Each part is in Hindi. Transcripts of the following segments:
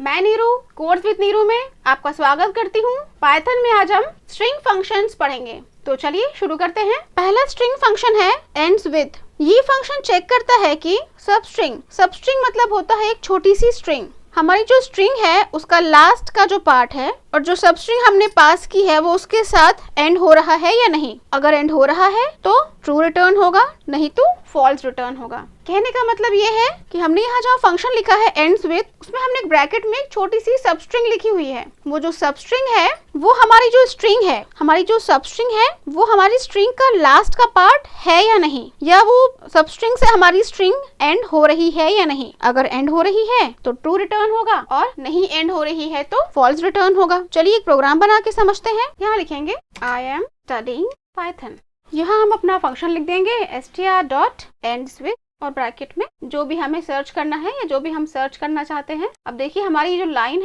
मैं नीरू, कोर्स विद नीरू में आपका स्वागत करती हूँ। पाइथन में आज हम स्ट्रिंग फंक्शंस पढ़ेंगे। तो चलिए शुरू करते हैं। पहला स्ट्रिंग फंक्शन है एंड्स विद। ये फंक्शन चेक करता है कि सब स्ट्रिंग मतलब होता है एक छोटी सी स्ट्रिंग। हमारी जो स्ट्रिंग है उसका लास्ट का जो पार्ट है और जो सब स्ट्रिंग हमने पास की है वो उसके साथ एंड हो रहा है या नहीं। अगर एंड हो रहा है तो ट्रू रिटर्न होगा, नहीं तो फॉल्स रिटर्न होगा। कहने का मतलब ये है कि हमने यहाँ जहाँ फंक्शन लिखा है एंड्स विद, उसमें हमने एक ब्रैकेट में एक छोटी सी सब स्ट्रिंग लिखी हुई है। वो जो सब स्ट्रिंग है वो हमारी जो स्ट्रिंग है, हमारी जो सब स्ट्रिंग है वो हमारी स्ट्रिंग का लास्ट का पार्ट है या नहीं, या वो सब स्ट्रिंग से हमारी स्ट्रिंग एंड हो रही है या नहीं। अगर एंड हो रही है तो ट्रू रिटर्न होगा और नहीं एंड हो रही है तो फॉल्स रिटर्न होगा। चलिए एक प्रोग्राम बना के समझते हैं। यहाँ लिखेंगे आई एम स्टडीइंग पाइथन। यहाँ हम अपना फंक्शन लिख देंगे str.endsWith और ब्रैकेट में जो भी हमें सर्च करना है या जो भी हम सर्च करना चाहते हैं। अब देखिए हमारी जो लाइन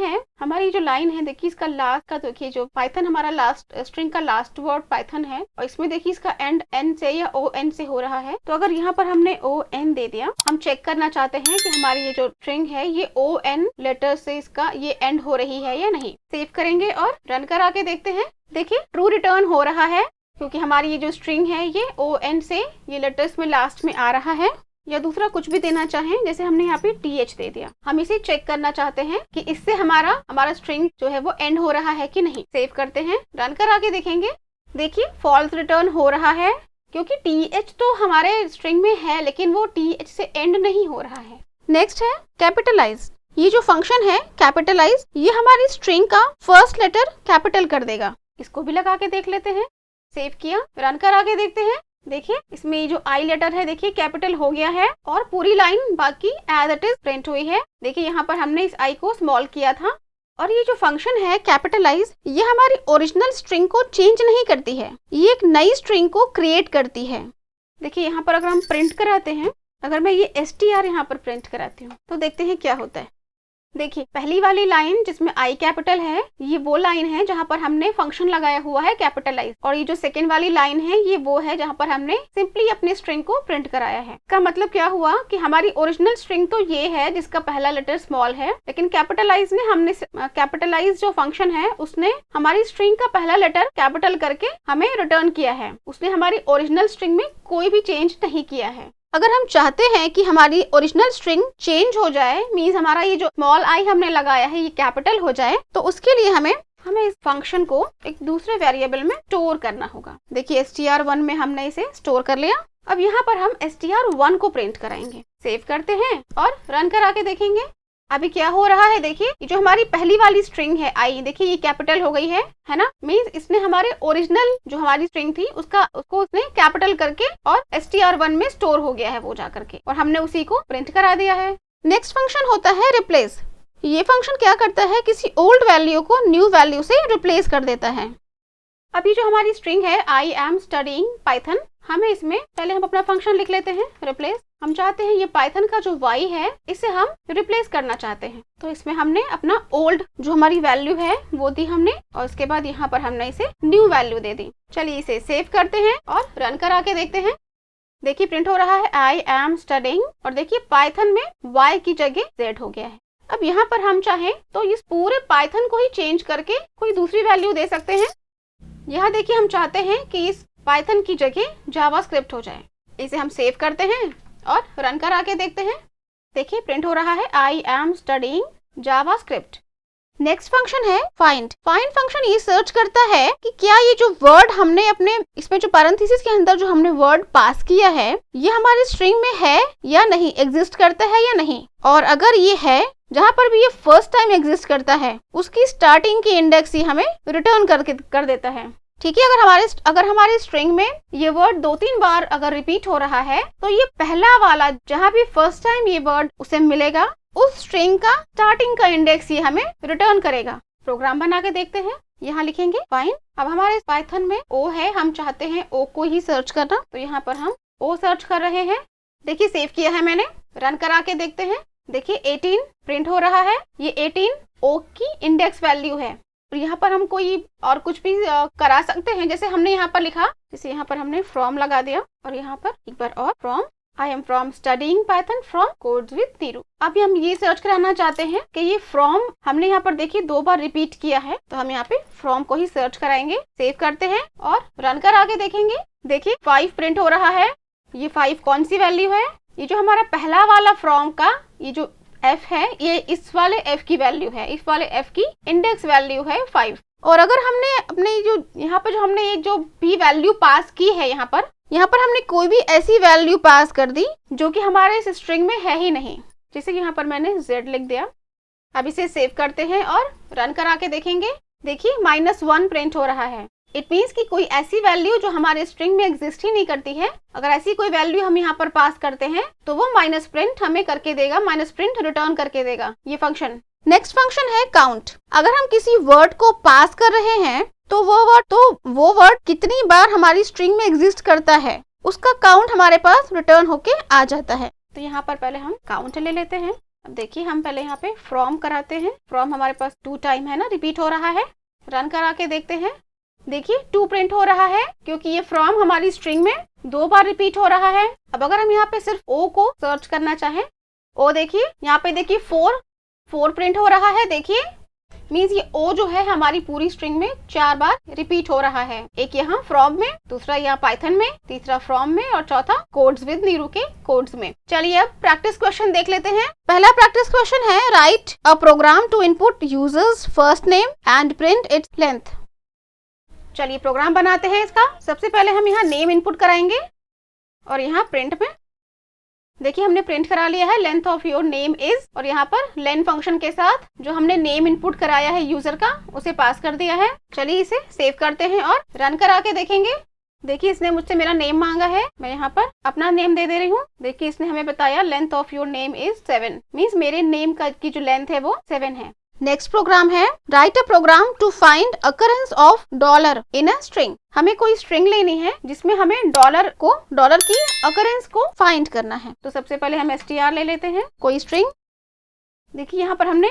है देखिए इसका लास्ट का, देखिए जो पाइथन हमारा लास्ट स्ट्रिंग का लास्ट वर्ड पाइथन है और इसमें देखिए इसका एंड एन से या ओ एन से हो रहा है। तो अगर यहाँ पर हमने ओ एन दे दिया, हम चेक करना चाहते हैं कि हमारी ये जो स्ट्रिंग है ये ओ एन लेटर से इसका ये एंड हो रही है या नहीं। सेव करेंगे और रन करा के देखते हैं। देखिए ट्रू रिटर्न हो रहा है क्योंकि हमारी ये जो स्ट्रिंग है ये ओ एन से ये लेटर्स में लास्ट में आ रहा है। या दूसरा कुछ भी देना चाहें, जैसे हमने यहाँ पे th दे दिया। हम इसे चेक करना चाहते हैं कि इससे हमारा स्ट्रिंग जो है वो एंड हो रहा है कि नहीं। सेव करते हैं, रन करा के देखेंगे। देखिए फॉल्स रिटर्न हो रहा है क्योंकि th तो हमारे स्ट्रिंग में है लेकिन वो th से एंड नहीं हो रहा है। नेक्स्ट है कैपिटलाइज। ये जो फंक्शन है कैपिटलाइज, ये हमारी स्ट्रिंग का फर्स्ट लेटर कैपिटल कर देगा। इसको भी लगा के देख लेते हैं। सेव किया, रन करा के देखते हैं। देखिए इसमें जो आई लेटर है देखिए कैपिटल हो गया है और पूरी लाइन बाकी एज इट इज प्रिंट हुई है। देखिए यहाँ पर हमने इस आई को स्मॉल किया था। और ये जो फंक्शन है कैपिटलाइज, ये हमारी ओरिजिनल स्ट्रिंग को चेंज नहीं करती है, ये एक नई स्ट्रिंग को क्रिएट करती है। देखिए यहाँ पर अगर हम प्रिंट कराते हैं, अगर मैं ये str यहाँ पर प्रिंट कराती हूँ तो देखते हैं क्या होता है। देखिए पहली वाली लाइन जिसमें आई कैपिटल है ये वो लाइन है जहां पर हमने फंक्शन लगाया हुआ है कैपिटलाइज, और ये जो सेकेंड वाली लाइन है ये वो है जहां पर हमने सिंपली अपने स्ट्रिंग को प्रिंट कराया है। इसका मतलब क्या हुआ कि हमारी ओरिजिनल स्ट्रिंग तो ये है जिसका पहला लेटर स्मॉल है, लेकिन कैपिटलाइज जो फंक्शन है उसने हमारी स्ट्रिंग का पहला लेटर कैपिटल करके हमें रिटर्न किया है। उसने हमारी ओरिजिनल स्ट्रिंग में कोई भी चेंज नहीं किया है। अगर हम चाहते हैं कि हमारी ओरिजिनल स्ट्रिंग चेंज हो जाए, मींस हमारा ये जो स्मॉल आई हमने लगाया है ये कैपिटल हो जाए, तो उसके लिए हमें इस फंक्शन को एक दूसरे वेरिएबल में स्टोर करना होगा। देखिए str1 में हमने इसे स्टोर कर लिया। अब यहाँ पर हम str1 को प्रिंट कराएंगे। सेव करते हैं और रन करा के देखेंगे अभी क्या हो रहा है। देखिए ये जो हमारी पहली वाली स्ट्रिंग है आई, देखिए ये कैपिटल हो गई है ना। मींस इसने हमारे ओरिजिनल जो हमारी स्ट्रिंग थी उसको उसने कैपिटल करके और str1 में स्टोर हो गया है वो जा करके, और हमने उसी को प्रिंट करा दिया है। नेक्स्ट फंक्शन होता है रिप्लेस। ये फंक्शन क्या करता है, किसी ओल्ड वैल्यू को न्यू वैल्यू से रिप्लेस कर देता है। अभी जो हमारी स्ट्रिंग है आई एम स्टडीइंग पाइथन, हमें इसमें पहले हम अपना फंक्शन लिख लेते हैं रिप्लेस। हम चाहते हैं ये पाइथन का जो y है इसे हम रिप्लेस करना चाहते हैं, तो इसमें हमने अपना ओल्ड जो हमारी वैल्यू है वो दी हमने, और उसके बाद यहाँ पर हमने इसे न्यू वैल्यू दे दी। चलिए इसे सेव करते हैं और रन करा के देखते हैं। देखिए प्रिंट हो रहा है आई एम स्टडीइंग, और देखिए पाइथन में y की जगह z हो गया है। अब यहाँ पर हम चाहें तो इस पूरे पाइथन को ही चेंज करके कोई दूसरी वैल्यू दे सकते हैं। यहाँ देखिए हम चाहते हैं कि इस पाइथन की जगह जावास्क्रिप्ट हो जाए। इसे हम सेव करते हैं और रन करा के देखते हैं। देखिए प्रिंट हो रहा है I am studying JavaScript. Next function है फाइंड। फाइंड फंक्शन ये सर्च करता है कि क्या ये जो वर्ड हमने अपने इसमें जो पैरेंथेसिस के अंदर जो हमने वर्ड पास किया है ये हमारी स्ट्रिंग में है या नहीं, एग्जिस्ट करता है या नहीं। और अगर ये है, जहाँ पर भी ये फर्स्ट टाइम एग्जिस्ट करता है उसकी स्टार्टिंग की इंडेक्स ही हमें रिटर्न कर देता है। ठीक है, अगर हमारे स्ट्रिंग में ये वर्ड 2-3 बार अगर रिपीट हो रहा है तो ये पहला वाला जहाँ भी फर्स्ट टाइम ये वर्ड उसे मिलेगा उस स्ट्रिंग का स्टार्टिंग का इंडेक्स ये हमें रिटर्न करेगा। प्रोग्राम बना के देखते हैं। यहाँ लिखेंगे फाइंड। अब हमारे पाइथन में ओ है, हम चाहते हैं ओ को ही सर्च करना, तो यहाँ पर हम ओ सर्च कर रहे हैं। देखिए सेव किया है मैंने, रन करा के देखते हैं। देखिए 18 प्रिंट हो रहा है। ये 18 ओ की इंडेक्स वैल्यू है। और यहाँ पर हम कोई और कुछ भी करा सकते हैं, जैसे हमने यहाँ पर लिखा, जैसे यहाँ पर हमने फ्रॉम लगा दिया और यहाँ पर एक बार और from I am from studying Python from codes with Neeru. अभी हम ये सर्च कराना चाहते हैं कि ये फ्रॉम हमने यहाँ पर देखिए 2 बार रिपीट किया है, तो हम यहाँ पे फ्रॉम को ही सर्च कराएंगे। सेव करते हैं और रन करा के देखेंगे। देखिए 5 प्रिंट हो रहा है। ये 5 कौन सी वैल्यू है? ये जो हमारा पहला वाला फ्रॉम का ये जो f है, ये इस वाले f की वैल्यू है, इस वाले f की इंडेक्स वैल्यू है 5। और अगर हमने अपने जो यहाँ पर जो हमने एक जो भी वैल्यू पास की है, यहाँ पर हमने कोई भी ऐसी वैल्यू पास कर दी जो कि हमारे इस स्ट्रिंग में है ही नहीं, जैसे कि यहाँ पर मैंने z लिख दिया। अब इसे सेव करते हैं और रन करा के देखेंगे। देखिए -1 प्रिंट हो रहा है। इट मीन्स कि कोई ऐसी वैल्यू जो हमारे स्ट्रिंग में एग्जिस्ट ही नहीं करती है, अगर ऐसी कोई वैल्यू हम यहाँ पर पास करते हैं तो वो माइनस प्रिंट हमें करके देगा, माइनस प्रिंट रिटर्न करके देगा ये फंक्शन। नेक्स्ट फंक्शन है काउंट। अगर हम किसी वर्ड को पास कर रहे हैं तो वो वर्ड कितनी बार हमारी स्ट्रिंग में एग्जिस्ट करता है, उसका काउंट हमारे पास रिटर्न होके आ जाता है। तो यहाँ पर पहले हम काउंट ले लेते हैं। अब देखिए हम पहले यहाँ पे फ्रॉम कराते हैं। फ्रॉम हमारे पास 2 टाइम है ना, रिपीट हो रहा है। रन करा के देखते हैं। देखिए 2 प्रिंट हो रहा है क्योंकि ये फ्रॉम हमारी स्ट्रिंग में 2 बार रिपीट हो रहा है। अब अगर हम यहाँ पे सिर्फ ओ को सर्च करना चाहें, ओ देखिए यहाँ पे देखिए 4 प्रिंट हो रहा है। देखिए मीन्स ये ओ जो है हमारी पूरी स्ट्रिंग में 4 बार रिपीट हो रहा है। एक यहाँ फ्रॉम में, दूसरा यहाँ पाइथन में, तीसरा फ्रॉम में और चौथा कोड्स विद नीरू के कोड्स में। चलिए अब प्रैक्टिस क्वेश्चन देख लेते हैं। पहला प्रैक्टिस क्वेश्चन है write a program to input user's first name and print its length. चलिए प्रोग्राम बनाते हैं इसका। सबसे पहले हम यहाँ नेम इनपुट कराएंगे और यहाँ प्रिंट में देखिए हमने प्रिंट करा लिया है length of your name is, और यहाँ पर लेन फंक्शन के साथ जो हमने नेम इनपुट कराया है यूजर का उसे पास कर दिया है। चलिए इसे सेव करते हैं और रन करा के देखेंगे। देखिए इसने मुझसे मेरा नेम मांगा है, मैं यहाँ पर अपना नेम दे रही हूँ। देखिए इसने हमें बताया length of your name is 7, means मेरे नेम की जो लेंथ है वो 7 है। नेक्स्ट प्रोग्राम है write a program to find occurrence of dollar in a string. हमें कोई स्ट्रिंग लेनी है जिसमें हमें डॉलर की अकरेंस को फाइंड करना है। तो सबसे पहले हम str ले लेते हैं, कोई स्ट्रिंग। देखिए यहाँ पर हमने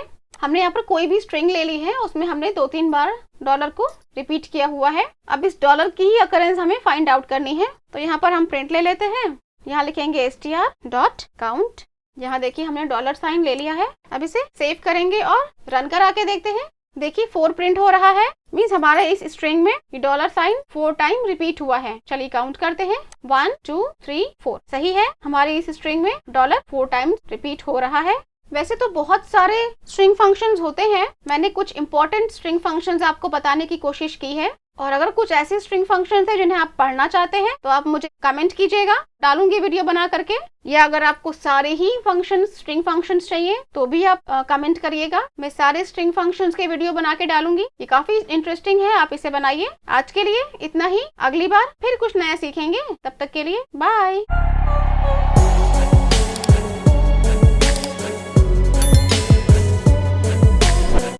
यहाँ पर कोई भी स्ट्रिंग ले ली है, उसमें हमने 2-3 बार डॉलर को रिपीट किया हुआ है। अब इस डॉलर की ही अकरेंस हमें फाइंड आउट करनी है। तो यहाँ पर हम प्रिंट ले लेते हैं, यहाँ लिखेंगे str.count। यहाँ देखिए हमने $साइन ले लिया है। अब इसे सेव करेंगे और रन करा के देखते हैं। देखिए 4 प्रिंट हो रहा है, मीन्स हमारे इस स्ट्रिंग में ये $साइन 4 टाइम रिपीट हुआ है। चलिए काउंट करते हैं, 1 2 3 4। सही है, हमारी इस स्ट्रिंग में $4 टाइम रिपीट हो रहा है। वैसे तो बहुत सारे स्ट्रिंग फंक्शंस होते हैं, मैंने कुछ इंपॉर्टेंट स्ट्रिंग फंक्शंस आपको बताने की कोशिश की है। और अगर कुछ ऐसे स्ट्रिंग फंक्शंस हैं जिन्हें आप पढ़ना चाहते हैं तो आप मुझे कमेंट कीजिएगा, डालूंगी वीडियो बना करके। या अगर आपको सारे ही स्ट्रिंग फंक्शंस चाहिए तो भी आप कमेंट करिएगा, मैं सारे स्ट्रिंग फंक्शंस के वीडियो बना के डालूंगी। ये काफी इंटरेस्टिंग है, आप इसे बनाइए। आज के लिए इतना ही, अगली बार फिर कुछ नया सीखेंगे। तब तक के लिए बाय।